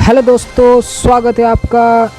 Hello दोस्तों, स्वागत है आपका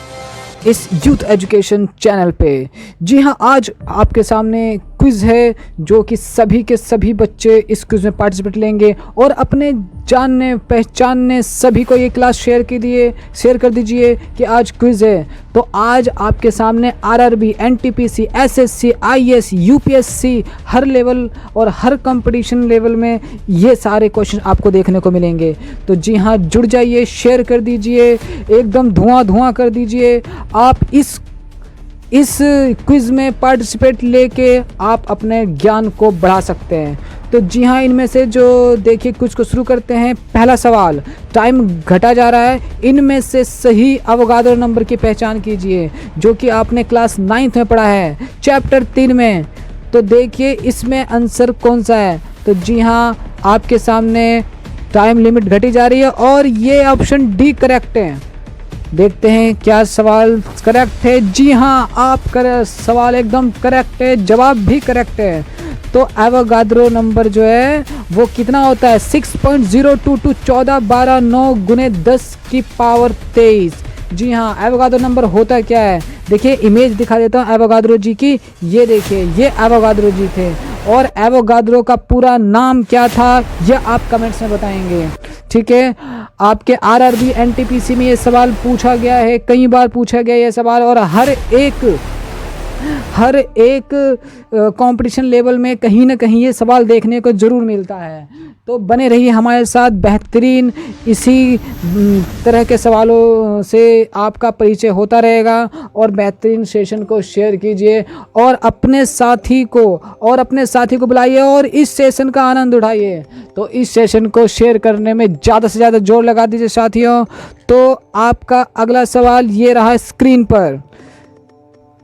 इस यूथ एजुकेशन चैनल पे। जी हाँ, आज आपके सामने क्विज़ है जो कि सभी के सभी बच्चे इस क्विज़ में पार्टिसिपेट लेंगे और अपने जानने पहचानने सभी को ये क्लास शेयर कर दीजिए कि आज क्विज़ है। तो आज आपके सामने RRB, NTPC, SSC, IAS, UPSC हर लेवल और हर कंपटीशन लेवल में ये सारे क्वेश्चन आपको देखने को मिलेंगे। तो जी हाँ, जुड़ जाइए, शेयर कर दीजिए, एकदम धुआं कर दीजिए। आप इस क्विज़ में पार्टिसिपेट लेके आप अपने ज्ञान को बढ़ा सकते हैं। तो जी हाँ, इनमें से जो देखिए कुछ को शुरू करते हैं। पहला सवाल, टाइम घटा जा रहा है, इनमें से सही अवोगाद्रो नंबर की पहचान कीजिए, जो कि आपने क्लास 9th में पढ़ा है चैप्टर 3 में। तो देखिए इसमें आंसर कौन सा है। तो जी हाँ, आपके सामने टाइम लिमिट घटी जा रही है और ये ऑप्शन डी करेक्ट है। देखते हैं क्या सवाल करेक्ट है। जी हाँ, सवाल एकदम करेक्ट है, जवाब भी करेक्ट है। तो एवोगाद्रो नंबर जो है वो कितना होता है? 6.022 14 12 9 गुने 10 की पावर 23। जी हाँ, एवोगाद्रो नंबर होता क्या है? देखिए इमेज दिखा देता हूँ एवोगाद्रो जी की। ये देखिए, ये एवोगाद्रो जी थे और एवोगाद्रो का पूरा नाम क्या था यह आप कमेंट्स में बताएंगे। ठीक है, आपके आरआरबी एनटीपीसी में ये सवाल पूछा गया है, कई बार पूछा गया ये सवाल, और हर एक कंपटीशन लेवल में कहीं ना कहीं ये सवाल देखने को ज़रूर मिलता है। तो बने रहिए हमारे साथ, बेहतरीन इसी तरह के सवालों से आपका परिचय होता रहेगा। और बेहतरीन सेशन को शेयर कीजिए और अपने साथी को बुलाइए और इस सेशन का आनंद उठाइए। तो इस सेशन को शेयर करने में ज़्यादा से ज़्यादा जोर लगा दीजिए साथियों। तो आपका अगला सवाल ये रहा स्क्रीन पर।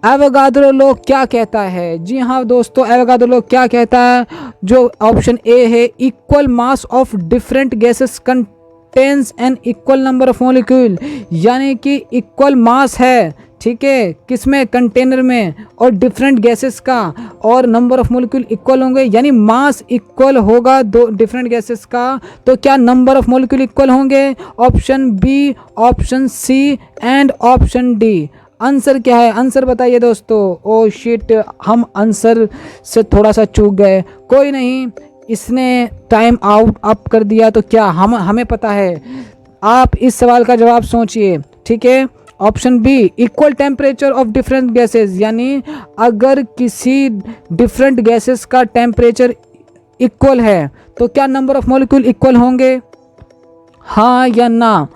एवोगाद्रो लॉ क्या कहता है? जी हाँ दोस्तों, एवोगाद्रो लॉ क्या कहता है? जो ऑप्शन ए है, equal mass of different gases contains an equal number of molecule, यानी कि इक्वल मास है, ठीक है, किसमें? कंटेनर में, और डिफरेंट गैसेस का और नंबर ऑफ मॉलिक्यूल इक्वल होंगे, यानी मास इक्वल होगा दो डिफरेंट गैसेस का। तो क्या नंबर ऑफ मॉलिक्यूल इक्वल होंगे? Option B, option C and option D. Answer क्या है? आंसर बताइए दोस्तों। ओ शिट, हम आंसर से थोड़ा सा चूक गए। कोई नहीं, इसने टाइम आउट अप कर दिया तो क्या हमें पता है। आप इस सवाल का जवाब सोचिए, ठीक है। Option B, equal temperature of different gases, यानी अगर किसी डिफरेंट गैसेस का टेम्परेचर इक्वल है तो क्या नंबर ऑफ मॉलिक्यूल इक्वल होंगे, हाँ या ना?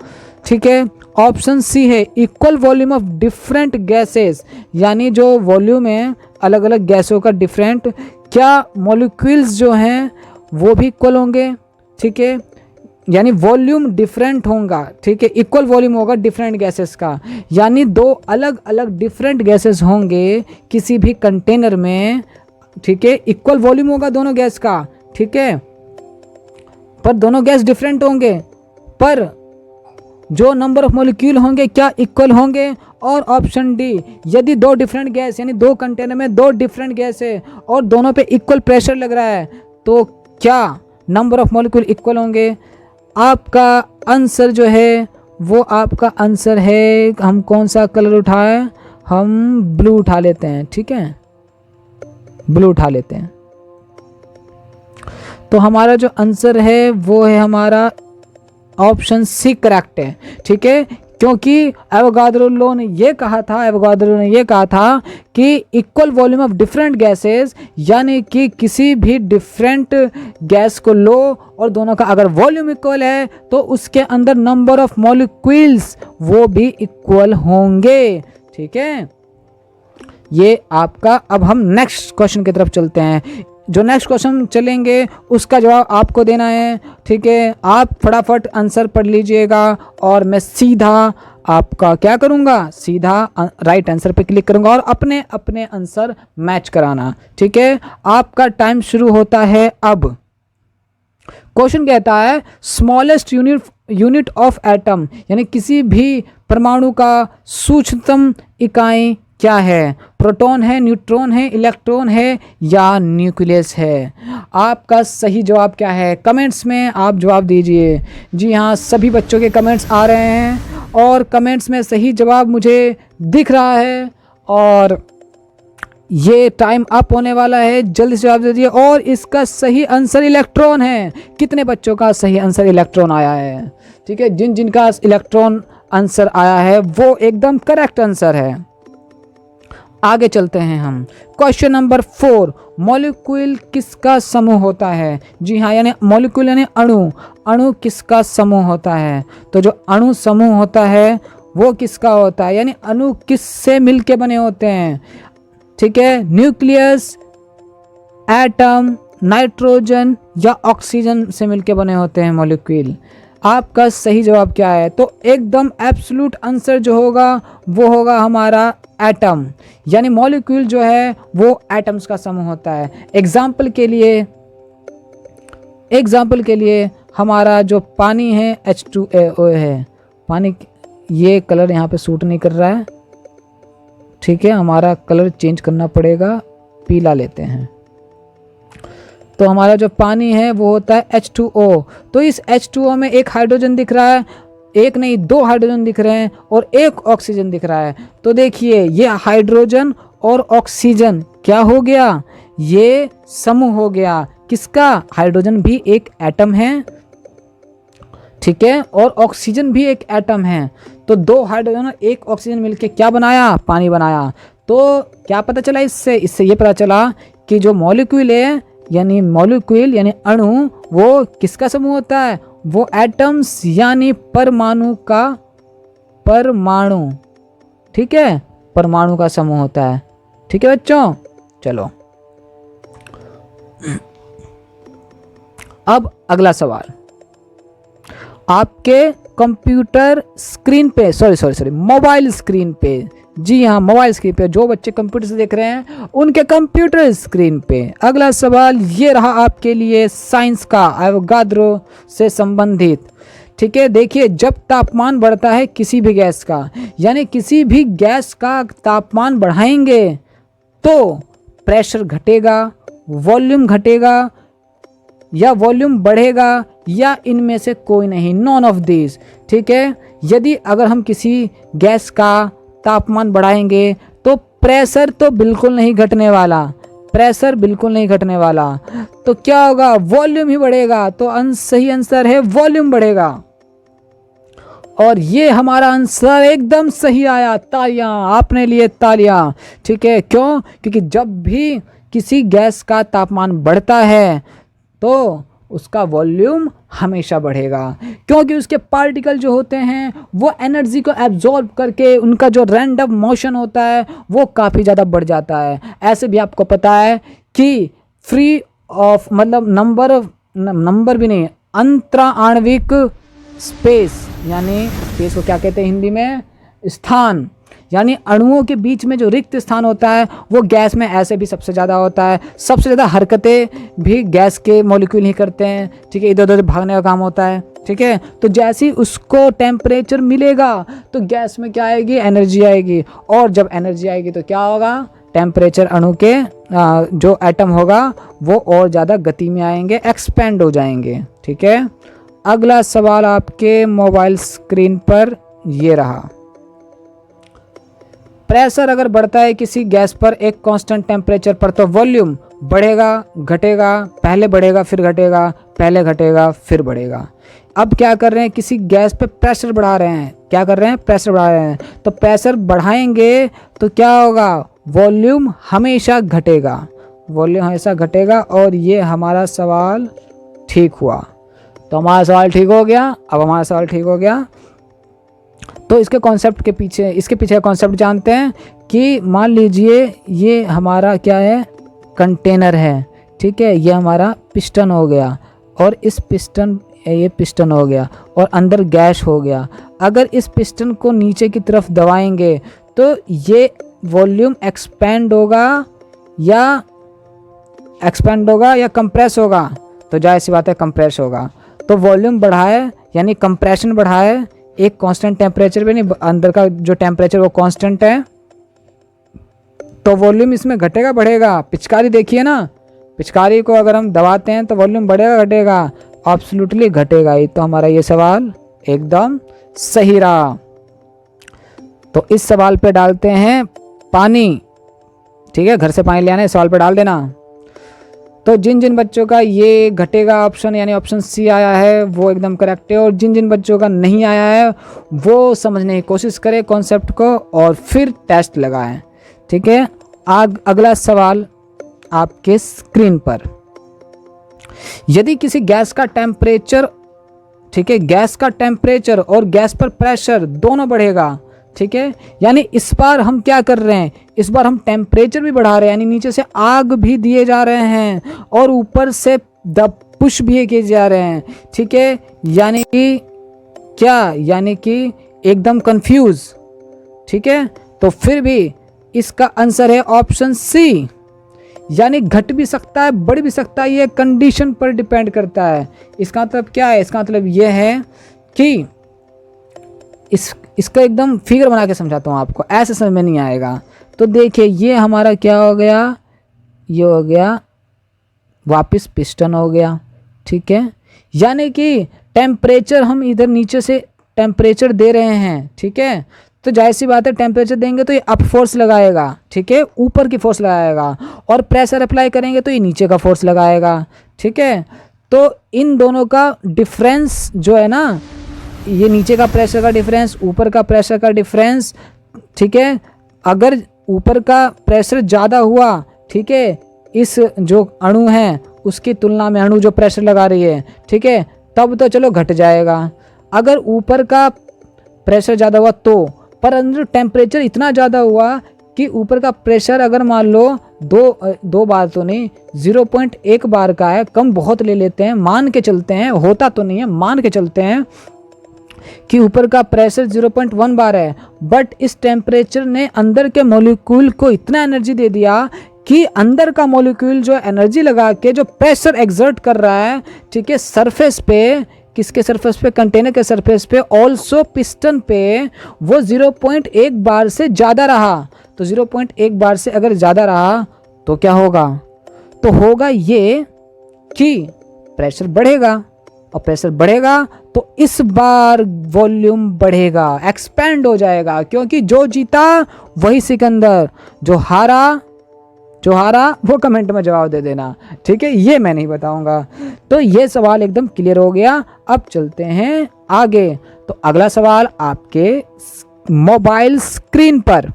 ठीक है। ऑप्शन सी है, equal volume of different gases, यानी जो वॉल्यूम है अलग अलग गैसों का डिफरेंट, क्या मॉलिक्यूल्स जो हैं वो भी इक्वल होंगे, ठीक है, यानी वॉल्यूम डिफरेंट होगा, ठीक है, इक्वल वॉल्यूम होगा डिफरेंट गैसेस का, यानी दो अलग अलग डिफरेंट गैसेस होंगे किसी भी कंटेनर में, ठीक है, इक्वल वॉल्यूम होगा दोनों गैस का, ठीक है, पर दोनों गैस डिफरेंट होंगे, पर जो नंबर ऑफ मॉलिक्यूल होंगे क्या इक्वल होंगे? और ऑप्शन डी, यदि दो डिफरेंट गैस, यानी दो कंटेनर में दो डिफरेंट गैस है और दोनों पे इक्वल प्रेशर लग रहा है, तो क्या नंबर ऑफ मॉलिक्यूल इक्वल होंगे? आपका आंसर जो है वो आपका आंसर है, हम कौन सा कलर उठाएं? हम ब्लू उठा लेते हैं, ठीक है, ब्लू उठा लेते हैं। तो हमारा जो आंसर है वो है हमारा ऑप्शन सी करेक्ट है, ठीक है, क्योंकि एवोगाद्रो ने ये कहा था कि equal volume of different gases, यानी कि किसी भी डिफरेंट गैस को लो और दोनों का अगर वॉल्यूम इक्वल है तो उसके अंदर नंबर ऑफ मॉलिक्यूल्स वो भी इक्वल होंगे, ठीक है। ये आपका, अब हम नेक्स्ट क्वेश्चन की तरफ चलते हैं। जो नेक्स्ट क्वेश्चन चलेंगे उसका जवाब आपको देना है, ठीक है। आप फटाफट आंसर पढ़ लीजिएगा और मैं सीधा आपका क्या करूँगा, सीधा राइट आंसर पे क्लिक करूँगा और अपने अपने आंसर मैच कराना, ठीक है। आपका टाइम शुरू होता है अब। क्वेश्चन कहता है, स्मॉलेस्ट यूनिट ऑफ एटम, यानी किसी भी परमाणु का सूक्ष्मतम इकाई क्या है? प्रोटॉन है, न्यूट्रॉन है, इलेक्ट्रॉन है या न्यूक्लियस है? आपका सही जवाब क्या है? कमेंट्स में आप जवाब दीजिए। जी हाँ, सभी बच्चों के कमेंट्स आ रहे हैं और कमेंट्स में सही जवाब मुझे दिख रहा है और ये टाइम अप होने वाला है, जल्दी से जवाब दे दिए। और इसका सही आंसर इलेक्ट्रॉन है। कितने बच्चों का सही आंसर इलेक्ट्रॉन आया है? ठीक है, जिन जिनका इलेक्ट्रॉन आंसर आया है वो एकदम करेक्ट आंसर है। आगे चलते हैं हम। क्वेश्चन नंबर 4, मॉलिक्यूल किसका समूह होता है? जी हाँ, यानी मॉलिक्यूल यानी अणु। अणु किसका समूह होता है? तो जो अणु समूह होता है वो किसका होता है, यानी अणु किससे मिलके बने होते हैं? ठीक है, न्यूक्लियस, एटम, नाइट्रोजन या ऑक्सीजन से मिलके बने होते हैं मॉलिक्यूल। आपका सही जवाब क्या है? तो एकदम एब्सोल्यूट आंसर जो होगा वो होगा हमारा एटम, यानी मॉलिक्यूल जो है वो एटम्स का समूह होता है। एग्जाम्पल के लिए हमारा जो पानी है H2O है। पानी, ये कलर यहाँ पे सूट नहीं कर रहा है, ठीक है, हमारा कलर चेंज करना पड़ेगा, पीला लेते हैं। तो हमारा जो पानी है वो होता है H2O। तो इस H2O में एक हाइड्रोजन दिख रहा है, एक नहीं 2 हाइड्रोजन दिख रहे हैं और एक ऑक्सीजन दिख रहा है। तो देखिए ये हाइड्रोजन और ऑक्सीजन क्या हो गया? ये समूह हो गया। किसका? हाइड्रोजन भी एक एटम है, ठीक है, और ऑक्सीजन भी एक एटम है। तो 2 हाइड्रोजन और एक ऑक्सीजन मिलके क्या बनाया? पानी बनाया। तो क्या पता चला इससे ये पता चला कि जो मॉलिक्यूल है यानी अणु वो किसका समूह होता है? वो एटम्स यानी परमाणु, ठीक है, परमाणु का समूह होता है। ठीक है बच्चों, चलो अब अगला सवाल। आपके कंप्यूटर स्क्रीन पे मोबाइल स्क्रीन पे, जी हाँ मोबाइल स्क्रीन पे, जो बच्चे कंप्यूटर से देख रहे हैं उनके कंप्यूटर स्क्रीन पे अगला सवाल ये रहा आपके लिए साइंस का, एवोगाद्रो से संबंधित। ठीक है, देखिए जब तापमान बढ़ता है किसी भी गैस का, यानी किसी भी गैस का तापमान बढ़ाएंगे तो प्रेशर घटेगा, वॉल्यूम घटेगा या वॉल्यूम बढ़ेगा या इनमें से कोई नहीं, नॉन ऑफ दिस। ठीक है, यदि अगर हम किसी गैस का तापमान बढ़ाएंगे तो प्रेशर तो बिल्कुल नहीं घटने वाला, तो क्या होगा? वॉल्यूम ही बढ़ेगा। तो सही आंसर है वॉल्यूम बढ़ेगा। और ये हमारा आंसर एकदम सही आया। तालियां आपने लिए, तालियां। ठीक है, क्यों? क्योंकि जब भी किसी गैस का तापमान बढ़ता है तो उसका वॉल्यूम हमेशा बढ़ेगा, क्योंकि उसके पार्टिकल जो होते हैं वो एनर्जी को एब्जॉर्ब करके उनका जो रैंडम मोशन होता है वो काफ़ी ज़्यादा बढ़ जाता है। ऐसे भी आपको पता है कि फ्री ऑफ मतलब नंबर भी नहीं, अंतराण्विक स्पेस, यानी स्पेस को क्या कहते हैं हिंदी में? स्थान, यानी अणुओं के बीच में जो रिक्त स्थान होता है वो गैस में ऐसे भी सबसे ज़्यादा होता है। सबसे ज़्यादा हरकतें भी गैस के मॉलिक्यूल ही करते हैं। ठीक है, इधर उधर भागने का काम होता है। ठीक है, तो जैसे ही उसको टेम्परेचर मिलेगा तो गैस में क्या आएगी? एनर्जी आएगी, और जब एनर्जी आएगी तो क्या होगा? टेम्परेचर अणु के जो एटम होगा वो और ज़्यादा गति में आएंगे, एक्सपेंड हो जाएंगे। ठीक है, अगला सवाल आपके मोबाइल स्क्रीन पर ये रहा। प्रेशर अगर बढ़ता है किसी गैस पर एक कांस्टेंट टेम्परेचर पर तो वॉल्यूम बढ़ेगा घटेगा? पहले बढ़ेगा फिर घटेगा, पहले घटेगा फिर बढ़ेगा। अब क्या कर रहे हैं? किसी गैस पे प्रेशर बढ़ा रहे हैं। क्या कर रहे हैं? प्रेशर बढ़ा रहे हैं। तो प्रेशर बढ़ाएंगे तो क्या होगा? वॉल्यूम हमेशा घटेगा, और ये हमारा सवाल ठीक हुआ। तो हमारा सवाल ठीक हो गया। अब हमारा सवाल ठीक हो गया तो इसके पीछे कॉन्सेप्ट जानते हैं कि मान लीजिए ये हमारा क्या है? कंटेनर है। ठीक है, ये हमारा पिस्टन हो गया और ये पिस्टन हो गया और अंदर गैस हो गया। अगर इस पिस्टन को नीचे की तरफ दबाएंगे तो ये वॉल्यूम एक्सपेंड होगा या कंप्रेस होगा? तो जाहिर सी बात है कंप्रेस होगा। तो वॉल्यूम बढ़ाए यानी कंप्रेशन बढ़ाए, एक कांस्टेंट टेम्परेचर पे नहीं, अंदर का जो टेम्परेचर वो कांस्टेंट है, तो वॉल्यूम इसमें घटेगा बढ़ेगा? पिचकारी देखिए ना, पिचकारी को अगर हम दबाते हैं तो वॉल्यूम बढ़ेगा घटेगा? एब्सोल्युटली घटेगा ही। तो हमारा ये सवाल एकदम सही रहा। तो इस सवाल पे डालते हैं पानी, ठीक है, घर से पानी ले आना, इस सवाल पे डाल देना। तो जिन जिन बच्चों का ये घटेगा ऑप्शन यानी ऑप्शन सी आया है वो एकदम करेक्ट है, और जिन जिन बच्चों का नहीं आया है वो समझने की कोशिश करें कॉन्सेप्ट को और फिर टेस्ट लगाएं, ठीक है। अगला सवाल आपके स्क्रीन पर, यदि किसी गैस का टेम्परेचर, ठीक है, गैस का टेम्परेचर और गैस पर प्रेशर दोनों बढ़ेगा, ठीक है, यानी इस बार हम क्या कर रहे हैं, इस बार हम टेम्परेचर भी बढ़ा रहे हैं, यानी नीचे से आग भी दिए जा रहे हैं और ऊपर से पुश भी किए जा रहे हैं, ठीक है, यानी कि क्या, यानी कि एकदम कंफ्यूज, ठीक है। तो फिर भी इसका आंसर है ऑप्शन सी, यानी घट भी सकता है बढ़ भी सकता है, ये कंडीशन पर डिपेंड करता है। इसका मतलब क्या है, इसका मतलब ये है कि इसका एकदम फिगर बना के समझाता हूँ आपको, ऐसे समझ में नहीं आएगा। तो देखिए ये हमारा क्या हो गया, ये हो गया वापस पिस्टन हो गया, ठीक है, यानी कि टेम्परेचर हम इधर नीचे से टेम्परेचर दे रहे हैं, ठीक है, तो जाहिर सी बात है टेम्परेचर देंगे तो ये अप फोर्स लगाएगा, ठीक है, ऊपर की फोर्स लगाएगा, और प्रेशर अप्लाई करेंगे तो ये नीचे का फोर्स लगाएगा, ठीक है। तो इन दोनों का डिफरेंस जो है ना, ये नीचे का प्रेशर का डिफरेंस, ऊपर का प्रेशर का डिफरेंस, ठीक है, अगर ऊपर का प्रेशर ज़्यादा हुआ, ठीक है, इस जो अणु है उसकी तुलना में अणु जो प्रेशर लगा रही है, ठीक है, तब तो चलो घट जाएगा। अगर ऊपर का प्रेशर ज़्यादा हुआ तो, पर अंदर टेम्परेचर इतना ज़्यादा हुआ कि ऊपर का प्रेशर अगर मान लो दो बार तो नहीं 0.1 बार का है, कम बहुत ले लेते हैं, मान के चलते हैं, होता तो नहीं है, मान के चलते हैं कि ऊपर का प्रेशर 0.1 बार है, बट इस टेम्परेचर ने अंदर के मॉलिक्यूल को इतना एनर्जी दे दिया कि अंदर का मॉलिक्यूल जो एनर्जी लगा के जो प्रेशर एक्सर्ट कर रहा है, ठीक है, सरफेस पे, किसके सरफेस पे, कंटेनर के सरफेस पे, ऑल्सो पिस्टन पे, वो 0.1 बार से ज़्यादा रहा। तो 0.1 बार से अगर ज़्यादा रहा तो क्या होगा, तो होगा ये कि प्रेशर बढ़ेगा, और प्रेशर बढ़ेगा तो इस बार वॉल्यूम बढ़ेगा, एक्सपेंड हो जाएगा, क्योंकि जो जीता वही सिकंदर, जो हारा वो कमेंट में जवाब दे देना, ठीक है, ये मैं नहीं बताऊंगा। तो ये सवाल एकदम क्लियर हो गया। अब चलते हैं आगे। तो अगला सवाल आपके मोबाइल स्क्रीन पर,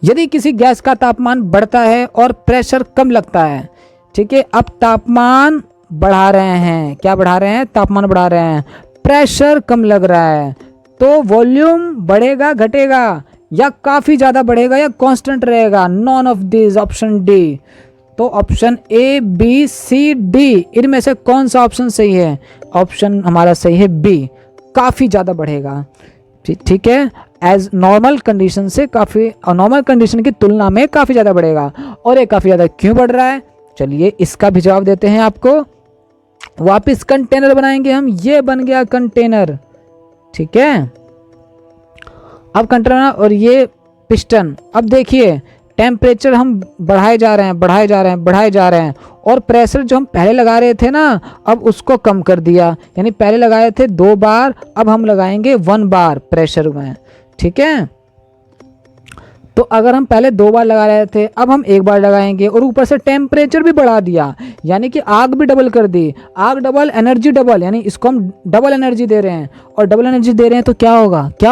यदि किसी गैस का तापमान बढ़ता है और प्रेशर कम लगता है, ठीक है, अब तापमान बढ़ा रहे हैं, क्या बढ़ा रहे हैं, तापमान बढ़ा रहे हैं, प्रेशर कम लग रहा है, तो वॉल्यूम बढ़ेगा घटेगा, या काफ़ी ज़्यादा बढ़ेगा या कांस्टेंट रहेगा, none of this, option D. तो option A B C D इनमें से कौन सा ऑप्शन सही है, ऑप्शन हमारा सही है बी, काफ़ी ज़्यादा बढ़ेगा, ठीक है, एज नॉर्मल कंडीशन से काफ़ी, नॉर्मल कंडीशन की तुलना में काफ़ी ज़्यादा बढ़ेगा। और ये काफ़ी ज़्यादा क्यों बढ़ रहा है, चलिए इसका भी जवाब देते हैं आपको। वापस कंटेनर बनाएंगे हम, ये बन गया कंटेनर, ठीक है, अब कंटेनर और ये पिस्टन। अब देखिए टेम्परेचर हम बढ़ाए जा रहे हैं, और प्रेशर जो हम पहले लगा रहे थे ना, अब उसको कम कर दिया, यानी पहले लगाए थे 2 बार, अब हम लगाएंगे 1 बार प्रेशर में, ठीक है। तो अगर हम पहले 2 बार लगा रहे थे, अब हम 1 बार लगाएंगे, और ऊपर से टेम्परेचर भी बढ़ा दिया, यानी कि आग भी डबल कर दी, आग डबल एनर्जी डबल, यानी इसको हम डबल एनर्जी दे रहे हैं, और डबल एनर्जी दे रहे हैं तो क्या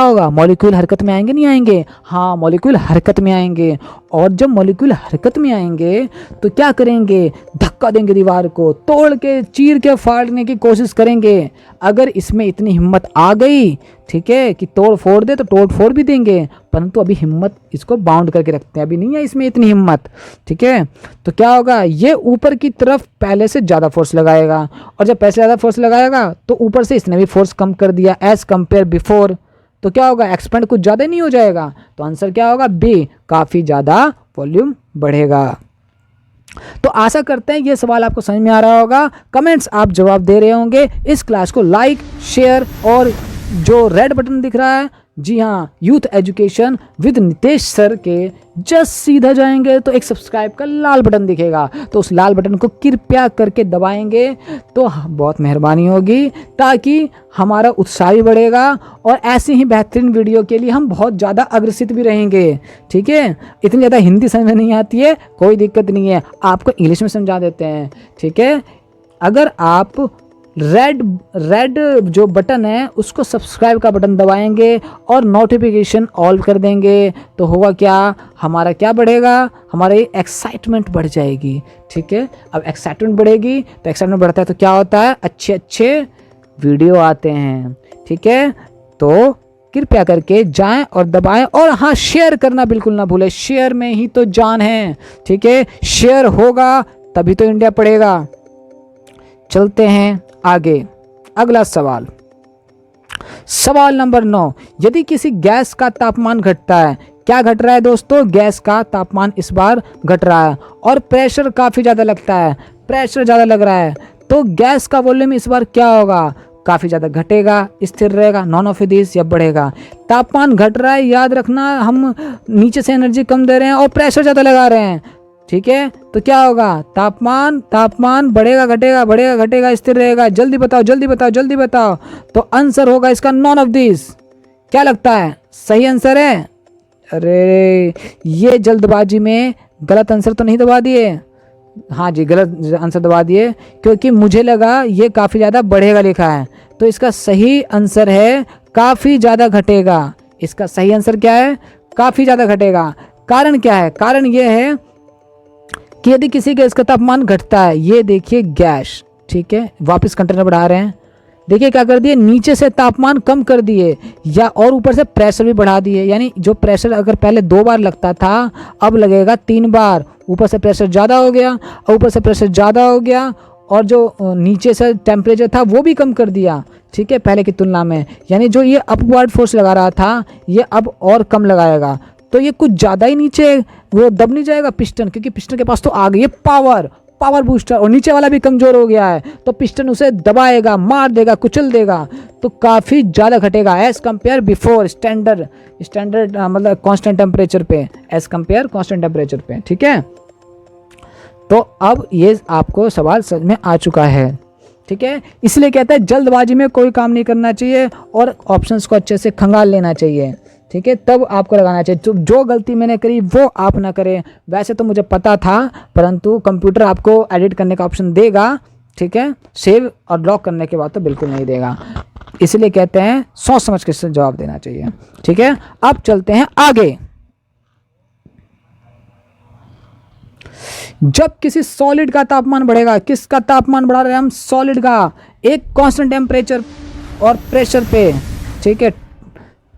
होगा, मॉलिक्यूल हरकत में आएंगे नहीं आएंगे, हाँ मॉलिक्यूल हरकत में आएंगे, और जब मॉलिक्यूल हरकत में आएंगे तो क्या करेंगे, धक्का देंगे, दीवार को तोड़ के चीर के फाड़ने की कोशिश करेंगे। अगर इसमें इतनी हिम्मत आ गई, ठीक है, कि तोड़ फोड़ दे तो तोड़ फोड़ भी देंगे, परंतु अभी हिम्मत इसको बाउंड करके रखते हैं, अभी नहीं है इसमें इतनी हिम्मत, ठीक है। तो क्या होगा, ये ऊपर की तरफ पहले से ज़्यादा फोर्स लगाएगा, और जब पहले से ज़्यादा फोर्स लगाएगा तो ऊपर से इसने भी फोर्स कम कर दिया एज कंपेयर बिफोर, तो क्या होगा, एक्सपेंड कुछ ज़्यादा नहीं हो जाएगा। तो आंसर क्या होगा, बी, काफ़ी ज़्यादा वॉल्यूम बढ़ेगा। तो आशा करते हैं ये सवाल आपको समझ में आ रहा होगा, कमेंट्स आप जवाब दे रहे होंगे। इस क्लास को लाइक, शेयर और जो रेड बटन दिख रहा है जी हाँ, youth education with Nitesh sir के जस्ट सीधा जाएंगे तो एक सब्सक्राइब का लाल बटन दिखेगा, तो उस लाल बटन को कृपया करके दबाएंगे तो बहुत मेहरबानी होगी, ताकि हमारा उत्साह भी बढ़ेगा और ऐसी ही बेहतरीन वीडियो के लिए हम बहुत ज़्यादा अग्रसित भी रहेंगे। ठीक है, इतनी ज़्यादा हिंदी समझ में नहीं आती है, कोई दिक्कत नहीं है, आपको इंग्लिश में समझा देते हैं। ठीक है, अगर आप रेड जो बटन है उसको सब्सक्राइब का बटन दबाएंगे और नोटिफिकेशन ऑल कर देंगे तो होगा क्या, हमारा क्या बढ़ेगा, हमारी एक्साइटमेंट बढ़ जाएगी। ठीक है, अब एक्साइटमेंट बढ़ेगी तो एक्साइटमेंट बढ़ता है तो क्या होता है, अच्छे अच्छे वीडियो आते हैं। ठीक है, तो कृपया करके जाएं और दबाएं, और हाँ, शेयर करना बिल्कुल ना भूलें, शेयर में ही तो जान है। ठीक है, शेयर होगा तभी तो इंडिया पढ़ेगा। चलते हैं आगे, अगला सवाल, सवाल नंबर 9। यदि किसी गैस का तापमान घटता है, क्या घट रहा है दोस्तों, गैस का तापमान इस बार घट रहा है और प्रेशर काफ़ी ज़्यादा लगता है, प्रेशर ज़्यादा लग रहा है, तो गैस का वॉल्यूम इस बार क्या होगा, काफ़ी ज़्यादा घटेगा, स्थिर रहेगा, नॉन ऑफ दिस, या बढ़ेगा। तापमान घट रहा है, याद रखना हम नीचे से एनर्जी कम दे रहे हैं और प्रेशर ज़्यादा लगा रहे हैं। ठीक है, तो क्या होगा, तापमान बढ़ेगा घटेगा, बढ़ेगा घटेगा, स्थिर रहेगा। जल्दी बताओ जल्दी बताओ जल्दी बताओ। तो आंसर होगा इसका नॉन ऑफ दिस। क्या लगता है, सही आंसर है? अरे ये जल्दबाजी में गलत आंसर तो नहीं दबा दिए? हाँ जी, गलत आंसर दबा दिए, क्योंकि मुझे लगा ये काफ़ी ज़्यादा बढ़ेगा लिखा है, तो इसका सही आंसर है काफ़ी ज़्यादा घटेगा। इसका सही आंसर क्या है, काफ़ी ज़्यादा घटेगा। कारण क्या है, कारण ये है कि यदि किसी गैस का तापमान घटता है, ये देखिए गैस, ठीक है, वापस कंटेनर बढ़ा रहे हैं, देखिए क्या कर दिए, नीचे से तापमान कम कर दिए या और ऊपर से प्रेशर भी बढ़ा दिए, यानी जो प्रेशर अगर पहले 2 बार लगता था अब लगेगा 3 बार। ऊपर से प्रेशर ज़्यादा हो गया, ऊपर से प्रेशर ज़्यादा हो गया, और जो नीचे से टेम्परेचर था वो भी कम कर दिया। ठीक है, पहले की तुलना में, यानी जो ये अपवर्ड फोर्स लगा रहा था ये अब और कम लगाएगा, तो ये कुछ ज़्यादा ही नीचे वो दब नहीं जाएगा पिस्टन, क्योंकि पिस्टन के पास तो आ गई है पावर बूस्टर, और नीचे वाला भी कमज़ोर हो गया है, तो पिस्टन उसे दबाएगा, मार देगा, कुचल देगा, तो काफ़ी ज़्यादा घटेगा एज़ कम्पेयर बिफोर स्टैंडर्ड मतलब कांस्टेंट टेम्परेचर पे, एज़ कम्पेयर कांस्टेंट टेम्परेचर पे। ठीक है, तो अब ये आपको सवाल समझ में आ चुका है। ठीक है, इसलिए कहता है जल्दबाजी में कोई काम नहीं करना चाहिए और ऑप्शंस को अच्छे से खंगाल लेना चाहिए। ठीक है, तब आपको लगाना चाहिए। तो जो गलती मैंने करी वो आप ना करें। वैसे तो मुझे पता था, परंतु कंप्यूटर आपको एडिट करने का ऑप्शन देगा। ठीक है, सेव और लॉक करने के बाद तो बिल्कुल नहीं देगा, इसलिए कहते हैं सोच समझ के जवाब देना चाहिए। ठीक है, अब चलते हैं आगे। जब किसी सॉलिड का तापमान बढ़ेगा, किसका तापमान बढ़ा रहे हैं हम, सॉलिड का, एक कांस्टेंट टेम्परेचर और प्रेशर पे। ठीक है,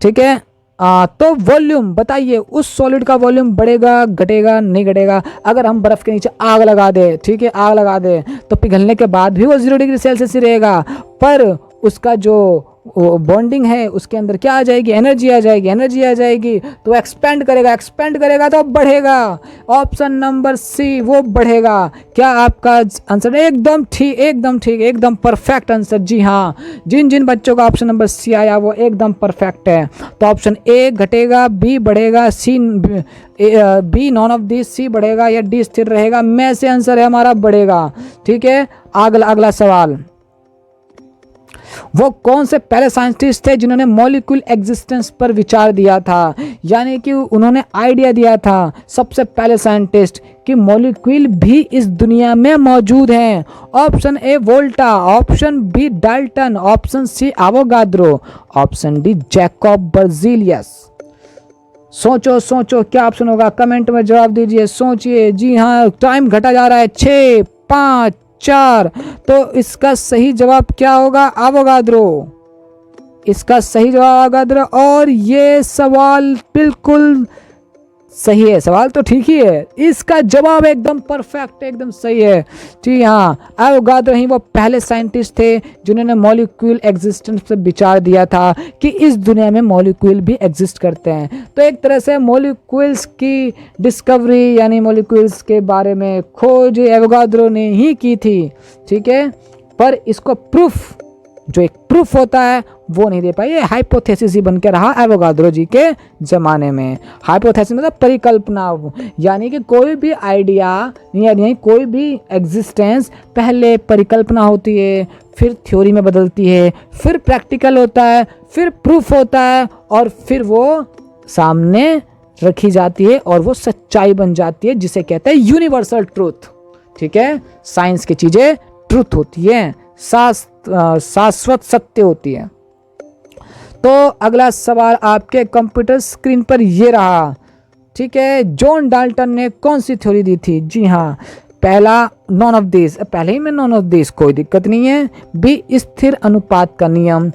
ठीक है, तो वॉल्यूम बताइए, उस सॉलिड का वॉल्यूम बढ़ेगा घटेगा नहीं घटेगा। अगर हम बर्फ़ के नीचे आग लगा दे, ठीक है, आग लगा दे, तो पिघलने के बाद भी वो 0 डिग्री सेल्सियस ही रहेगा, पर उसका जो बॉन्डिंग है उसके अंदर क्या आ जाएगी, एनर्जी आ जाएगी, एनर्जी आ जाएगी, तो एक्सपेंड करेगा तो बढ़ेगा। ऑप्शन नंबर सी, वो बढ़ेगा। क्या आपका आंसर एकदम ठीक, एकदम परफेक्ट आंसर। जी हाँ, जिन बच्चों का ऑप्शन नंबर सी आया वो एकदम परफेक्ट है। तो ऑप्शन ए घटेगा, बी बढ़ेगा, C B none of this, C बढ़ेगा या डी स्थिर रहेगा, में से आंसर है हमारा बढ़ेगा। ठीक है, अगला सवाल, वो कौन से पहले साइंटिस्ट थे जिन्होंने मॉलिक्यूल एग्जिस्टेंस पर विचार दिया था, यानी कि उन्होंने आइडिया दिया था, सबसे पहले साइंटिस्ट, कि मॉलिक्यूल भी इस दुनिया में मौजूद हैं। Option A Volta, option B Dalton, option C Avogadro, option D Jacob Berzelius. सोचो क्या ऑप्शन होगा, कमेंट में जवाब दीजिए, सोचिए। जी हाँ, टाइम घटा जा रहा है, 6 5 4। तो इसका सही जवाब क्या होगा, एवोगाड्रो। इसका सही जवाब एवोगाड्रो, और ये सवाल बिल्कुल सही है, सवाल तो ठीक ही है, इसका जवाब एकदम परफेक्ट, एकदम सही है। जी हाँ, एवोगाड्रो ही वो पहले साइंटिस्ट थे जिन्होंने मॉलिक्यूल एग्जिस्टेंस पर विचार दिया था कि इस दुनिया में मॉलिक्यूल भी एग्जिस्ट करते हैं। तो एक तरह से मॉलिक्यूल्स की डिस्कवरी, यानी मॉलिक्यूल्स के बारे में खोज एवोगाड्रो ने ही की थी। ठीक है, पर इसको प्रूफ प्रूफ होता है वो नहीं दे पाए। ये हाइपोथेसिस ही बन के रहा एवोगाद्रो जी के ज़माने में। हाइपोथेसिस मतलब परिकल्पना, यानी कि कोई भी आइडिया यानी कोई भी एग्जिस्टेंस पहले परिकल्पना होती है, फिर थ्योरी में बदलती है, फिर प्रैक्टिकल होता है, फिर प्रूफ होता है और फिर वो सामने रखी जाती है और वो सच्चाई बन जाती है, जिसे कहते हैं यूनिवर्सल ट्रूथ। ठीक है, साइंस की चीज़ें ट्रूथ होती है, शाश्वत सत्य होती है। तो अगला सवाल आपके कंप्यूटर स्क्रीन पर ये रहा। ठीक है, जॉन डाल्टन ने कौन सी थ्योरी दी थी? जी हाँ, पहला नॉन ऑफ दिस, पहले ही में नॉन ऑफ दिस, कोई दिक्कत नहीं है। बी स्थिर अनुपात का नियम।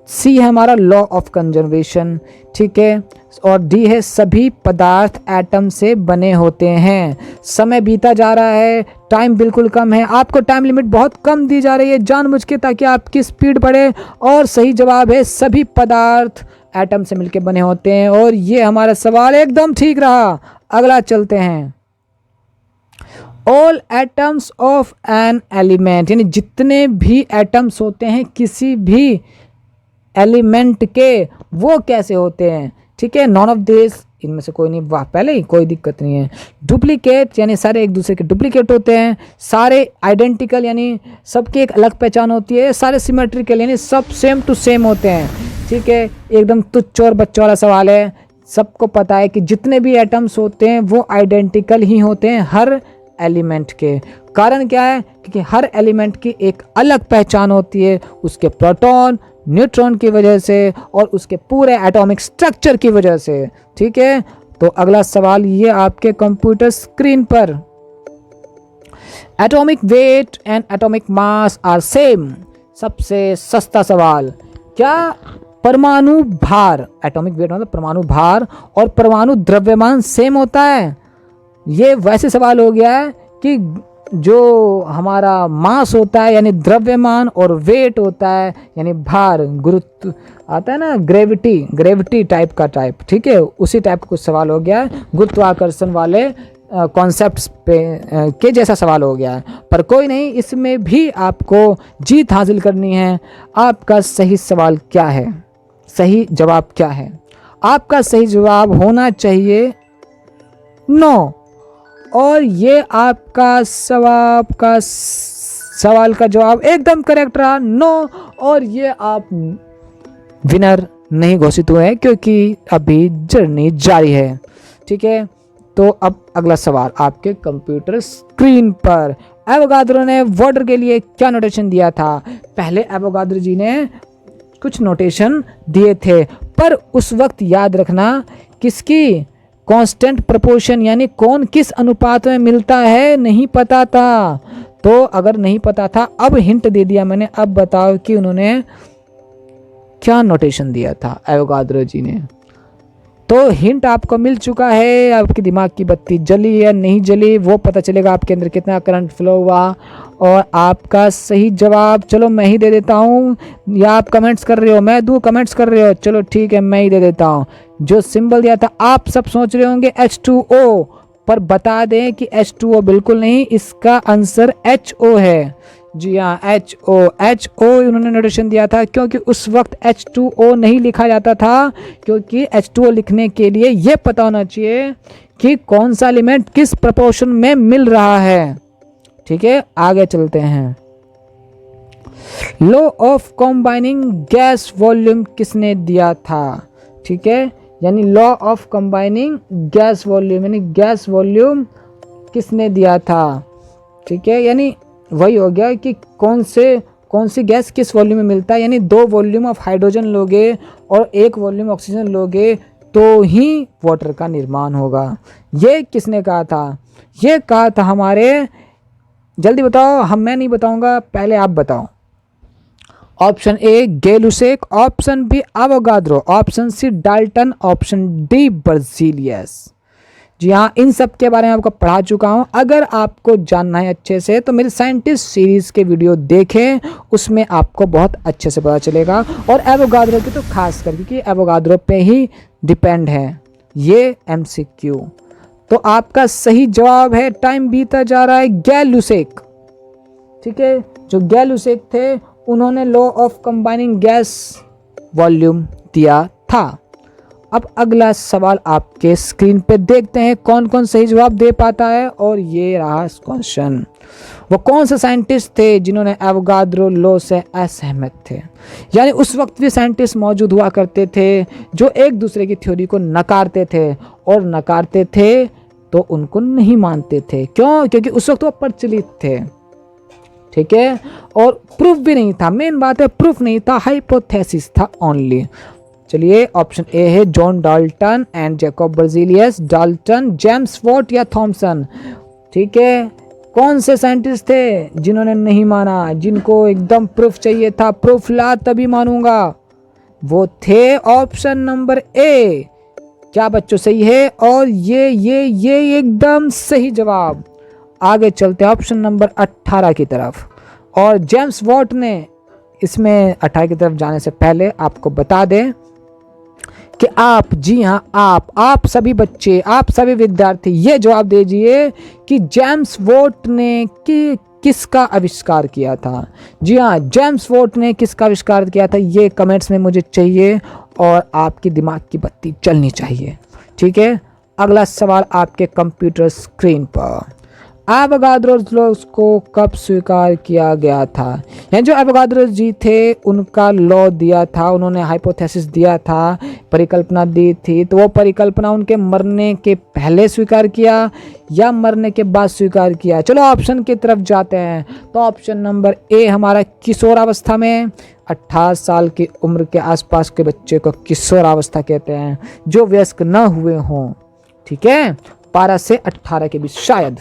सी है हमारा लॉ ऑफ कंजर्वेशन। ठीक है, और डी है सभी पदार्थ एटम से बने होते हैं। समय बीता जा रहा है, टाइम बिल्कुल कम है, आपको टाइम लिमिट बहुत कम दी जा रही है जानबूझ के ताकि आपकी स्पीड बढ़े, और सही जवाब है सभी पदार्थ एटम से मिलकर बने होते हैं। और ये हमारा सवाल एकदम ठीक रहा। अगला चलते हैं। All atoms of an element, यानी जितने भी एटम्स होते हैं किसी भी एलिमेंट के, वो कैसे होते हैं? ठीक है, नॉन ऑफ दिस, इनमें से कोई नहीं, वाह पहले ही, कोई दिक्कत नहीं है। डुप्लीकेट, यानी सारे एक दूसरे के डुप्लीकेट होते हैं। सारे आइडेंटिकल, यानी सबकी एक अलग पहचान होती है। सारे सिमेट्रिकल, यानी सब सेम टू सेम होते हैं। ठीक है, एकदम तुच्छ और बच्चों वाला सवाल है। सबको पता है कि जितने भी एटम्स होते हैं वो आइडेंटिकल ही होते हैं हर एलिमेंट के। कारण क्या है? क्योंकि हर एलिमेंट की एक अलग पहचान होती है, उसके प्रोटॉन न्यूट्रॉन की वजह से और उसके पूरे एटॉमिक स्ट्रक्चर की वजह से। ठीक है, तो अगला सवाल ये आपके कंप्यूटर स्क्रीन पर। Atomic weight and atomic mass are same. सबसे सस्ता सवाल, क्या परमाणु भार, एटॉमिक वेट मतलब परमाणु भार, और परमाणु द्रव्यमान सेम होता है? ये वैसे सवाल हो गया है कि जो हमारा मास होता है यानी द्रव्यमान, और वेट होता है यानी भार, गुरुत्व आता है ना, ग्रेविटी टाइप का टाइप। ठीक है, उसी टाइप का कुछ सवाल हो गया है, गुरुत्वाकर्षण वाले कॉन्सेप्ट्स पे के जैसा सवाल हो गया है। पर कोई नहीं, इसमें भी आपको जीत हासिल करनी है। आपका सही सवाल क्या है? सही जवाब क्या है? आपका सही जवाब होना चाहिए 9। और ये आपका सवाल का जवाब एकदम करेक्ट रहा, 9। और ये आप विनर नहीं घोषित हुए हैं क्योंकि अभी जर्नी जारी है। ठीक है, तो अब अगला सवाल आपके कंप्यूटर स्क्रीन पर। एवोगाद्रो ने वाटर के लिए क्या नोटेशन दिया था? पहले एवोगाद्रो जी ने कुछ नोटेशन दिए थे, पर उस वक्त याद रखना किसकी कांस्टेंट प्रोपोर्शन, यानी कौन किस अनुपात में मिलता है, नहीं पता था। तो अगर नहीं पता था, अब हिंट दे दिया मैंने, अब बताओ कि उन्होंने क्या नोटेशन दिया था एवोगाद्रो जी ने। तो हिंट आपको मिल चुका है। आपके दिमाग की बत्ती जली या नहीं जली वो पता चलेगा आपके अंदर कितना करंट फ्लो हुआ। और आपका सही जवाब चलो मैं ही दे देता हूँ, या आप कमेंट्स कर रहे हो? मैं दूँ? कमेंट्स कर रहे हो? चलो ठीक है, मैं ही दे देता हूँ। जो सिंबल दिया था, आप सब सोच रहे होंगे H2O, पर बता दें कि H2O बिल्कुल नहीं, इसका आंसर HO है। जी हाँ, HO उन्होंने नोटेशन दिया था, क्योंकि उस वक्त H2O नहीं लिखा जाता था, क्योंकि H2O लिखने के लिए ये पता होना चाहिए कि कौन सा एलिमेंट किस प्रोपोर्शन में मिल रहा है। ठीक है, आगे चलते हैं। Law of combining gas volume किसने दिया था? ठीक है, यानी law of combining gas volume, यानी गैस वॉल्यूम किसने दिया था? ठीक है, यानी वही हो गया कि कौन सी गैस किस वॉल्यूम में मिलता है। यानी 2 वॉल्यूम ऑफ हाइड्रोजन लोगे और 1 वॉल्यूम ऑक्सीजन लोगे तो ही वाटर का निर्माण होगा। ये किसने कहा था? ये कहा था हमारे, जल्दी बताओ, मैं नहीं बताऊंगा, पहले आप बताओ। Option A Gay Lussac, option B Avogadro, option C Dalton, option D Berzelius. जी हाँ, इन सब के बारे में आपको पढ़ा चुका हूँ। अगर आपको जानना है अच्छे से तो मेरी साइंटिस्ट सीरीज़ के वीडियो देखें, उसमें आपको बहुत अच्छे से पता चलेगा। और एवोगाद्रो की तो खास कर, क्योंकि एवोगाद्रो पे ही डिपेंड है ये MCQ। तो आपका सही जवाब है, टाइम बीता जा रहा है, गै-लुसेक। ठीक है, जो गै-लुसेक थे उन्होंने law of combining gas volume दिया था। अब अगला सवाल आपके स्क्रीन पे देखते हैं कौन कौन सही जवाब दे पाता है। और ये रहा क्वेश्चन, वो कौन से साइंटिस्ट थे जिन्होंने एवोगाड्रो लॉ से असहमत थे। यानी उस वक्त भी साइंटिस्ट मौजूद हुआ करते थे जो एक दूसरे की थ्योरी को नकारते थे, और नकारते थे तो उनको नहीं मानते थे। क्यों? क्योंकि उस वक्त वो प्रचलित थे, ठीक है, और प्रूफ भी नहीं था। मेन बात है प्रूफ नहीं था, हाइपोथेसिस था ओनली। चलिए ऑप्शन ए है John Dalton and Jacob Berzelius. Dalton, James Watt या थॉमसन, ठीक है। कौन से साइंटिस्ट थे जिन्होंने नहीं माना, जिनको एकदम प्रूफ चाहिए था, प्रूफ ला तभी मानूंगा, वो थे ऑप्शन नंबर ए। क्या बच्चों सही है? और ये एकदम सही जवाब। आगे चलते हैं ऑप्शन नंबर 18 की तरफ। और जेम्स वॉट ने, इसमें 18 की तरफ जाने से पहले आपको बता दें कि आप, जी हाँ आप सभी बच्चे, आप सभी विद्यार्थी ये जवाब दीजिए कि जेम्स वॉट ने किसका आविष्कार किया था। जी हाँ, जेम्स वॉट ने किसका आविष्कार किया था, ये कमेंट्स में मुझे चाहिए और आपकी दिमाग की बत्ती चलनी चाहिए, ठीक है। अगला सवाल आपके कंप्यूटर स्क्रीन पर, एवोगाड्रो लॉ को कब स्वीकार किया गया था। यानी जो एवोगाड्रो जी थे उनका लॉ दिया था, उन्होंने हाइपोथेसिस दिया था, परिकल्पना दी थी, तो वो परिकल्पना उनके मरने के पहले स्वीकार किया या मरने के बाद स्वीकार किया। चलो ऑप्शन की तरफ जाते हैं। तो ऑप्शन नंबर ए हमारा किशोरावस्था में, 18 साल की उम्र के आसपास के बच्चे को किशोरावस्था कहते हैं, जो वयस्क न हुए हों, ठीक है, 12 से 18 के बीच शायद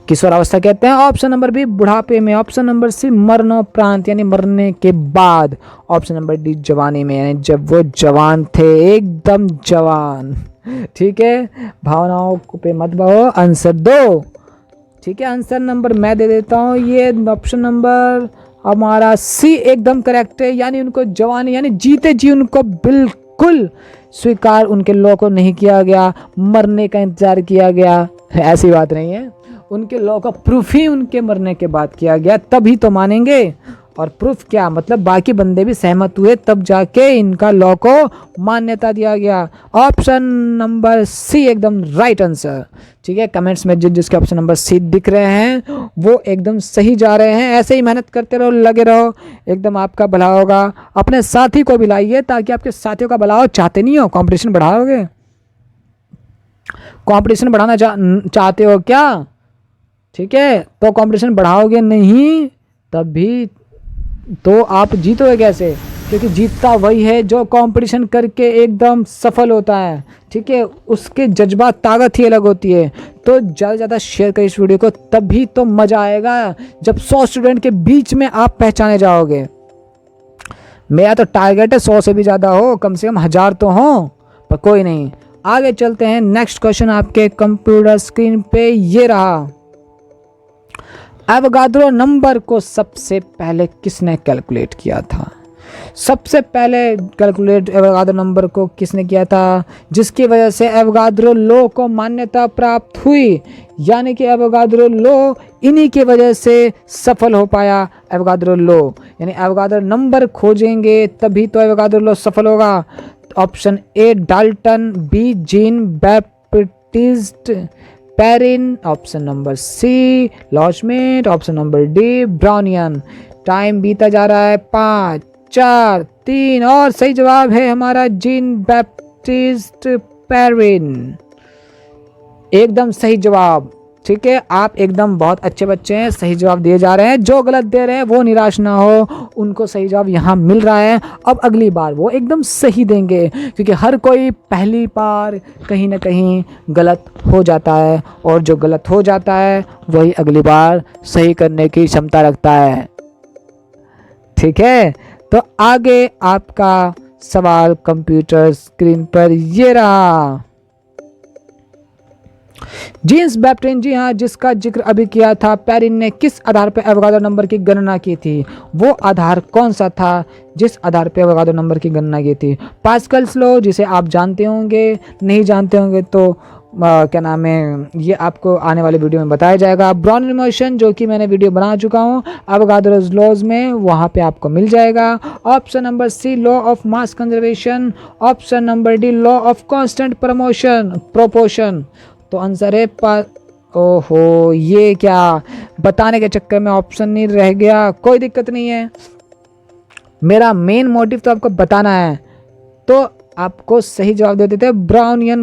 किशोरावस्था कहते हैं। ऑप्शन नंबर बी बुढ़ापे में। ऑप्शन नंबर सी मरणोपरांत यानी मरने के बाद। ऑप्शन नंबर डी जवानी में, यानी जब वो जवान थे, एकदम जवान, ठीक है। भावनाओं पे मत बहो, आंसर दो, ठीक है। आंसर नंबर मैं दे देता हूँ, ये ऑप्शन नंबर हमारा सी एकदम करेक्ट है। यानी उनको जवानी, यानी जीते जी उनको बिल्कुल स्वीकार उनके लॉ को नहीं किया गया, मरने का इंतजार किया गया, ऐसी बात नहीं है। उनके लॉ का प्रूफ ही उनके मरने के बाद किया गया, तभी तो मानेंगे। और प्रूफ क्या मतलब, बाकी बंदे भी सहमत हुए तब जाके इनका लॉ को मान्यता दिया गया। ऑप्शन नंबर सी एकदम राइट आंसर, ठीक है। कमेंट्स में जिसके ऑप्शन नंबर सी दिख रहे हैं वो एकदम सही जा रहे हैं। ऐसे ही मेहनत करते रहो, लगे रहो, एकदम आपका भला होगा। अपने साथी को भी लाइए ताकि आपके साथियों का भला हो। चाहते नहीं हो कंपटीशन बढ़ाओगे? कंपटीशन बढ़ाना चाहते हो क्या? ठीक है, तो कंपटीशन बढ़ाओगे नहीं तब भी तो आप जीतोगे कैसे? क्योंकि जीतता वही है जो कंपटीशन करके एकदम सफल होता है, ठीक है। उसके जज्बात, ताकत ही अलग होती है। तो ज़्यादा से ज़्यादा शेयर करिए इस वीडियो को, तभी तो मज़ा आएगा जब 100 स्टूडेंट के बीच में आप पहचाने जाओगे। मेरा तो टारगेट है 100 से भी ज़्यादा हो, कम से कम 1000 तो हो, पर कोई नहीं। आगे चलते हैं। नेक्स्ट क्वेश्चन आपके कंप्यूटर स्क्रीन पे ये रहा, एवोगाड्रो नंबर को सबसे पहले किसने कैलकुलेट किया था? सबसे पहले कैलकुलेट एवोगाड्रो नंबर को किसने किया था, जिसकी वजह से एवोगाड्रो लॉ को मान्यता प्राप्त हुई। यानी कि एवोगाड्रो लॉ इन्हीं की वजह से सफल हो पाया। एवोगाड्रो लॉ यानी एवोगाड्रो नंबर खोजेंगे तभी तो एवोगाड्रो लॉ सफल होगा। Option A Dalton, B Jean Baptiste Perrin, option number C Loschmidt, option number D Brownian. Time बीता जा रहा है, 5 4 3 और सही जवाब है हमारा जीन बैप्टिस्ट पेरिन, एकदम सही जवाब, ठीक है। आप एकदम बहुत अच्छे बच्चे हैं, सही जवाब दिए जा रहे हैं। जो गलत दे रहे हैं वो निराश ना हो, उनको सही जवाब यहाँ मिल रहा है। अब अगली बार वो एकदम सही देंगे, क्योंकि हर कोई पहली बार कहीं ना कहीं गलत हो जाता है, और जो गलत हो जाता है वही अगली बार सही करने की क्षमता रखता है, ठीक है। तो आगे आपका सवाल कंप्यूटर स्क्रीन पर ये रहा, जीन्स बैप्टिन, जी हाँ, जिसका जिक्र अभी किया था, पेरिन ने किस आधार पर एवोगाड्रो नंबर की गणना की थी? वो आधार कौन सा था जिस आधार पर एवोगाड्रो नंबर की गणना की थी? पास्कल्स लॉ, जिसे आप जानते होंगे, नहीं जानते होंगे तो क्या नाम है, ये आपको आने वाले वीडियो में बताया जाएगा। ब्राउनियन मोशन जो कि मैंने वीडियो बना चुका हूँ अवोगाद्रोस लॉज में, वहाँ पे आपको मिल जाएगा। Option number C law of mass conservation, option number D law of constant proportion. तो आंसर है ओहो, ये क्या बताने के चक्कर में ऑप्शन नहीं रह गया, कोई दिक्कत नहीं है, मेरा मेन मोटिव तो आपको बताना है। तो आपको सही जवाब दे देते हैं ब्राउनियन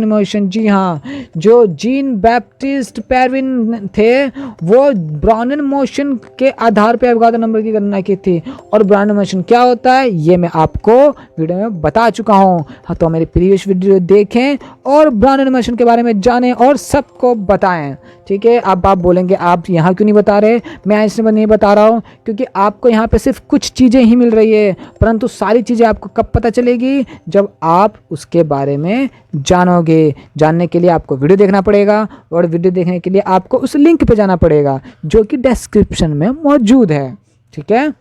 मोशन। जी हाँ, जो जीन बैप्टिस्ट पेरविन थे वो ब्राउनियन मोशन के आधार पे अवोगाद्रो नंबर की गणना की थी। और ब्राउनियन मोशन क्या होता है ये मैं आपको वीडियो में बता चुका हूँ। हाँ, तो मेरी प्रीवियस वीडियो देखें और ब्राउनियन मोशन के बारे में जानें और सबको बताएं। ठीक है, अब आप बोलेंगे आप यहाँ क्यों नहीं बता रहे, मैं इसलिए नहीं बता रहा हूँ क्योंकि आपको यहाँ पे सिर्फ कुछ चीज़ें ही मिल रही है, परंतु सारी चीज़ें आपको कब पता चलेगी, जब आप उसके बारे में जानोगे। जानने के लिए आपको वीडियो देखना पड़ेगा और वीडियो देखने के लिए आपको उस लिंक पे जाना पड़ेगा जो कि डिस्क्रिप्शन में मौजूद है। ठीक है,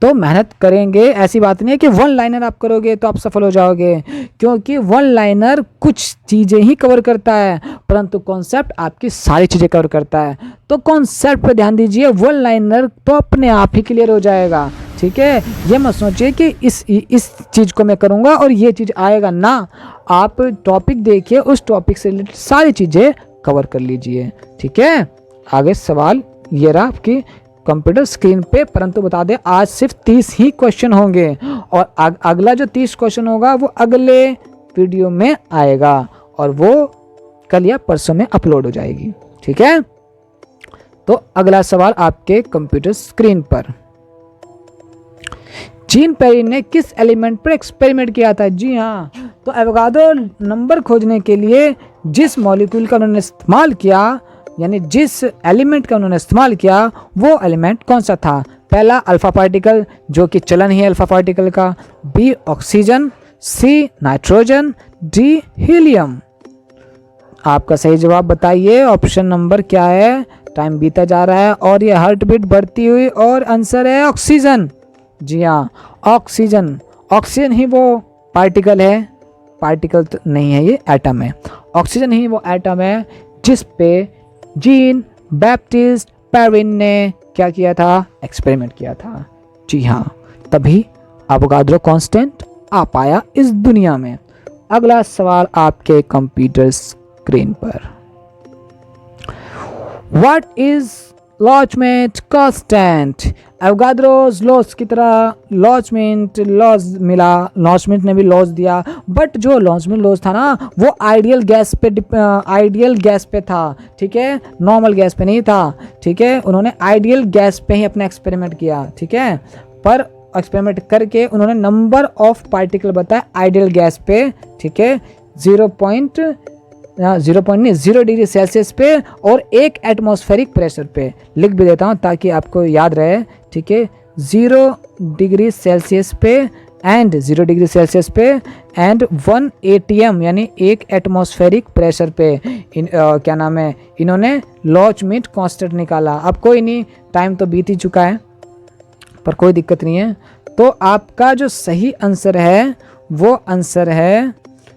तो मेहनत करेंगे, ऐसी बात नहीं है कि वन लाइनर आप करोगे तो आप सफल हो जाओगे, क्योंकि वन लाइनर कुछ चीज़ें ही कवर करता है परंतु कॉन्सेप्ट आपकी सारी चीज़ें कवर करता है। तो कॉन्सेप्ट पे ध्यान दीजिए, वन लाइनर तो अपने आप ही क्लियर हो जाएगा। ठीक है, ये मत सोचिए कि इस चीज़ को मैं करूँगा और ये चीज़ आएगा ना, आप टॉपिक देखिए, उस टॉपिक से रिलेटेड सारी चीज़ें कवर कर लीजिए। ठीक है, आगे सवाल ये रहा आपकी कंप्यूटर स्क्रीन पे, परंतु बता दें आज सिर्फ 30 ही क्वेश्चन होंगे और अगला जो 30 क्वेश्चन होगा वो अगले वीडियो में आएगा और वो कल या परसों में अपलोड हो जाएगी। ठीक है, तो अगला सवाल आपके कंप्यूटर स्क्रीन पर, जीन पेरिन ने किस एलिमेंट पर एक्सपेरिमेंट किया था। जी हाँ, तो एवोगाद्रो नंबर खोजने के लिए जिस मॉलिक्यूल का उन्होंने इस्तेमाल किया, यानी जिस एलिमेंट का उन्होंने इस्तेमाल किया वो एलिमेंट कौन सा था। पहला अल्फा पार्टिकल जो कि चलन ही है अल्फा पार्टिकल का, B oxygen, C nitrogen, D helium. आपका सही जवाब बताइए, ऑप्शन नंबर क्या है। टाइम बीता जा रहा है और ये हार्ट बीट बढ़ती हुई, और आंसर है ऑक्सीजन। जी हाँ, ऑक्सीजन ही वो पार्टिकल है, पार्टिकल तो नहीं है, ये एटम है। ऑक्सीजन ही वो एटम है जिस पे जीन बैप्टिस्ट पेरिन ने क्या किया था, एक्सपेरिमेंट किया था। जी हाँ, तभी अवोगाद्रो कांस्टेंट आ पाया इस दुनिया में। अगला सवाल आपके कंप्यूटर स्क्रीन पर, व्हाट इज लॉचमेंट कांस्टेंट। एवोगाद्रोस लॉज की तरह लॉचमेंट ने भी लॉज दिया, बट जो लॉचमेंट लॉज था ना वो आइडियल गैस पे था। ठीक है, नॉर्मल गैस पे नहीं था। ठीक है, उन्होंने आइडियल गैस पे ही अपना एक्सपेरिमेंट किया। ठीक है, पर एक्सपेरिमेंट करके उन्होंने नंबर ऑफ पार्टिकल बताया आइडियल गैस पे। ठीक है, 0 डिग्री सेल्सियस पे और 1 एटमॉस्फेरिक प्रेशर पे। लिख भी देता हूँ ताकि आपको याद रहे। ठीक है, 0 डिग्री सेल्सियस पे एंड 0 डिग्री सेल्सियस पे एंड 1 ATM यानी 1 एटमॉस्फेरिक प्रेशर पे क्या नाम है, इन्होंने लॉचमेंट कांस्टेंट निकाला। अब कोई नहीं, टाइम तो बीत ही चुका है पर कोई दिक्कत नहीं है। तो आपका जो सही आंसर है वो आंसर है,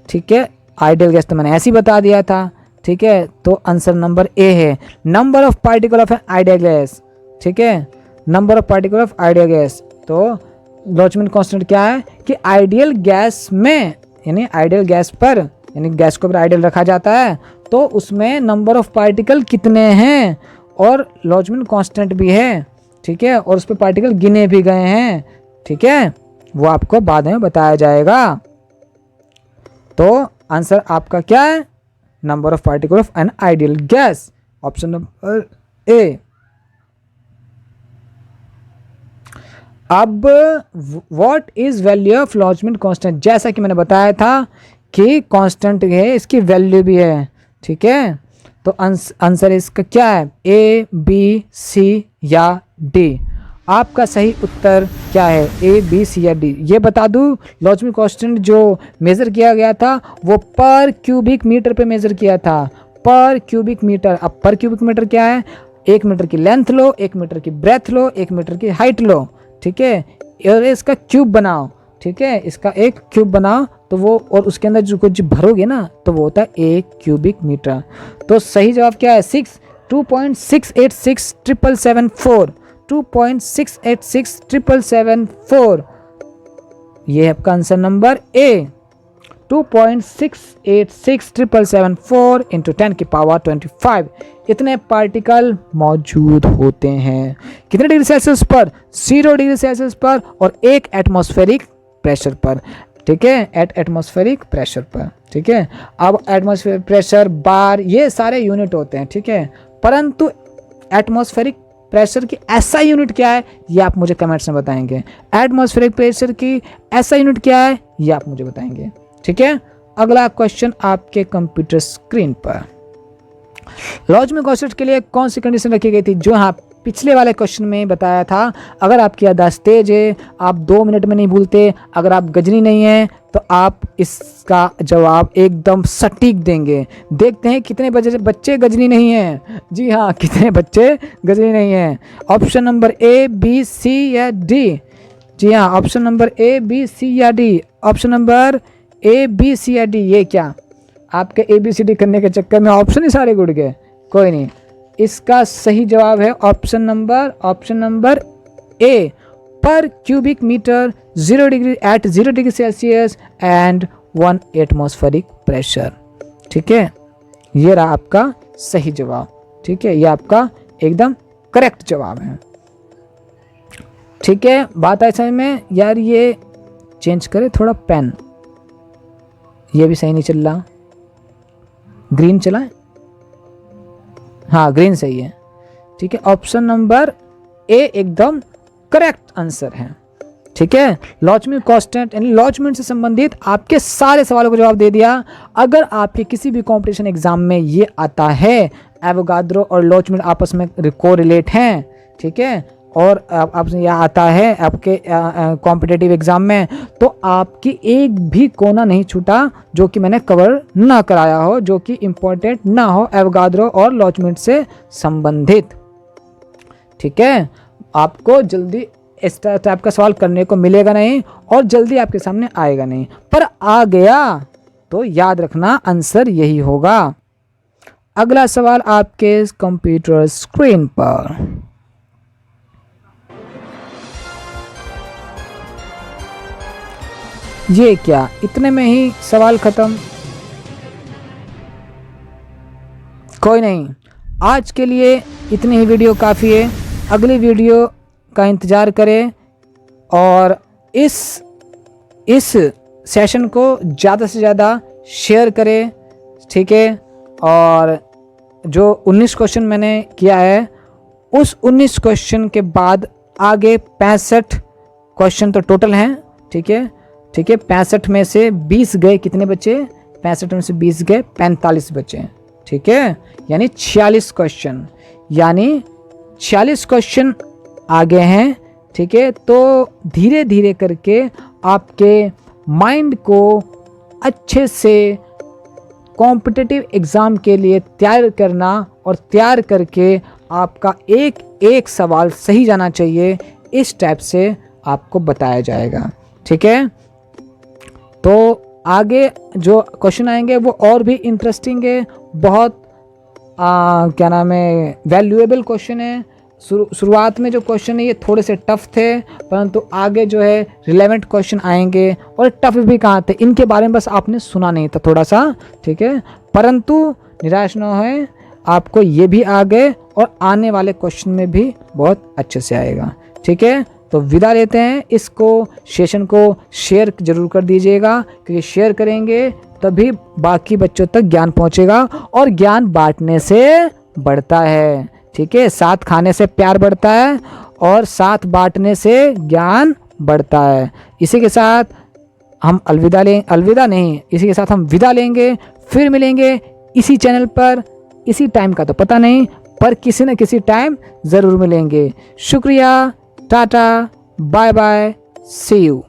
ठीक है, आइडियल गैस तो मैंने ऐसे ही बता दिया था। ठीक है, तो आंसर नंबर ए है, number of particle of an ideal gas. ठीक है, number of particle of ideal gas. तो लॉचमेंट कांस्टेंट क्या है कि आइडियल गैस में, यानी आइडियल गैस पर, यानी गैस को अगर आइडियल रखा जाता है तो उसमें नंबर ऑफ पार्टिकल कितने हैं और लॉचमेंट कांस्टेंट भी है। ठीक है, और उस पर पार्टिकल गिने भी गए हैं। ठीक है, वो आपको बाद में बताया जाएगा। तो आंसर आपका क्या है, number of particle of an ideal gas, option number A. अब what is value of Loschmidt constant, जैसा कि मैंने बताया था कि कांस्टेंट है, इसकी वैल्यू भी है। ठीक है, तो आंसर इसका क्या है, ए, बी, सी या डी। आपका सही उत्तर क्या है, ए, बी, सी या डी। ये बता दूं, लॉचमेंट कांस्टेंट जो मेज़र किया गया था वो पर क्यूबिक मीटर पे मेज़र किया था, पर क्यूबिक मीटर। अब पर क्यूबिक मीटर क्या है, 1 मीटर की लेंथ लो, 1 मीटर की ब्रेथ लो, 1 मीटर की हाइट लो। ठीक है, और इसका क्यूब बनाओ ठीक है, इसका एक क्यूब बना तो वो, और उसके अंदर जो कुछ भरोगे ना तो वो होता है 1 क्यूबिक मीटर। तो सही जवाब क्या है? 2.6866774, 2.6866774, ये है आपका आंसर नंबर ए। 2.6866774 इंटू 10 की पावर 25 इतने पार्टिकल मौजूद होते हैं। कितने डिग्री सेल्सियस पर? 0 डिग्री सेल्सियस पर और 1 एटमॉस्फेरिक प्रेशर पर, ठीक है, एटमॉस्फेरिक प्रेशर पर, ठीक है। अब एटमॉस्फेरिक प्रेशर, बार, ये सारे यूनिट होते हैं, ठीक है, परंतु एटमॉस्फेरिक प्रेशर की ऐसा यूनिट क्या है ये आप मुझे कमेंट्स में बताएंगे। एटमॉस्फेरिक प्रेशर की ऐसा यूनिट क्या है ये आप मुझे बताएंगे, ठीक है। अगला क्वेश्चन आपके कंप्यूटर स्क्रीन पर, लॉजिकल कॉन्सेप्ट के लिए कौन सी कंडीशन रखी गई थी? जो हाँ पिछले वाले क्वेश्चन में बताया था, अगर आपकी याददाश्त तेज है, आप 2 मिनट में नहीं भूलते, अगर आप गजनी नहीं हैं तो आप इसका जवाब एकदम सटीक देंगे। देखते हैं कितने बच्चे गजनी नहीं हैं। जी हाँ, कितने बच्चे गजनी नहीं हैं। Option number A, B, C या डी? जी हाँ, option number A, B, C या D? Option number A, B, C या डी? ये क्या आपके ए बी सी डी करने के चक्कर में ऑप्शन ही सारे गुड़ गए? कोई नहीं, इसका सही जवाब है ऑप्शन नंबर ए, पर cubic metre 0 degree at 0 degree Celsius and 1 atmospheric pressure, ठीक है। ये रहा आपका सही जवाब, ठीक है, ये आपका एकदम करेक्ट जवाब है, ठीक है। बात है समझ में यार, ये चेंज करे थोड़ा पेन, ये भी सही नहीं चल रहा, ग्रीन चला है, हाँ ग्रीन सही है, ठीक है। ऑप्शन नंबर ए एकदम करेक्ट आंसर है, ठीक है। लॉचमिन कांस्टेंट यानी लॉचमिन से संबंधित आपके सारे सवालों को जवाब दे दिया। अगर आपके किसी भी कंपटीशन एग्जाम में ये आता है, एवोगाड्रो और लॉचमिन आपस में कोरिलेट हैं, ठीक है, और आपसे यह आता है आपके कॉम्पिटिटिव एग्जाम में, तो आपकी एक भी कोना नहीं छूटा जो कि मैंने कवर ना कराया हो, जो कि इम्पोर्टेंट ना हो एवोगाड्रो और लॉचमिन से संबंधित, ठीक है। आपको जल्दी इस टाइप का सवाल करने को मिलेगा नहीं और जल्दी आपके सामने आएगा नहीं, पर आ गया तो याद रखना आंसर यही होगा। अगला सवाल आपके कंप्यूटर स्क्रीन पर, ये क्या इतने में ही सवाल खत्म? कोई नहीं, आज के लिए इतनी ही वीडियो काफ़ी है। अगली वीडियो का इंतज़ार करें और इस सेशन को ज़्यादा से ज़्यादा शेयर करें, ठीक है। और जो 19 क्वेश्चन मैंने किया है, उस 19 क्वेश्चन के बाद आगे 65 क्वेश्चन तो टोटल हैं, ठीक है, ठीक है। 65 में से 20 गए, कितने बचे? 65 में से 20 गए, 45 बचे, ठीक है, यानी 46 क्वेश्चन, यानी 46 क्वेश्चन आगे हैं, ठीक है। तो धीरे धीरे करके आपके माइंड को अच्छे से कॉम्पिटिटिव एग्ज़ाम के लिए तैयार करना और तैयार करके आपका एक एक सवाल सही जाना चाहिए, इस टाइप से आपको बताया जाएगा, ठीक है। तो आगे जो क्वेश्चन आएंगे वो और भी इंटरेस्टिंग है, बहुत क्या नाम है, वैल्यूएबल क्वेश्चन है। शुरुआत में जो क्वेश्चन है ये थोड़े से टफ थे, परंतु आगे जो है रिलेवेंट क्वेश्चन आएंगे, और टफ भी कहाँ थे, इनके बारे में बस आपने सुना नहीं था थोड़ा सा, ठीक है। परंतु निराश न होए, आपको ये भी आ गए और आने वाले क्वेश्चन में भी बहुत अच्छे से आएगा, ठीक है। तो विदा लेते हैं, इसको सेशन को शेयर ज़रूर कर दीजिएगा, क्योंकि शेयर करेंगे तभी बाकी बच्चों तक ज्ञान पहुंचेगा, और ज्ञान बांटने से बढ़ता है, ठीक है। साथ खाने से प्यार बढ़ता है और साथ बांटने से ज्ञान बढ़ता है। इसी के साथ हम अलविदा नहीं, इसी के साथ हम विदा लेंगे। फिर मिलेंगे इसी चैनल पर, इसी टाइम का तो पता नहीं, पर किसी न किसी टाइम ज़रूर मिलेंगे। शुक्रिया, tata, bye bye, see you.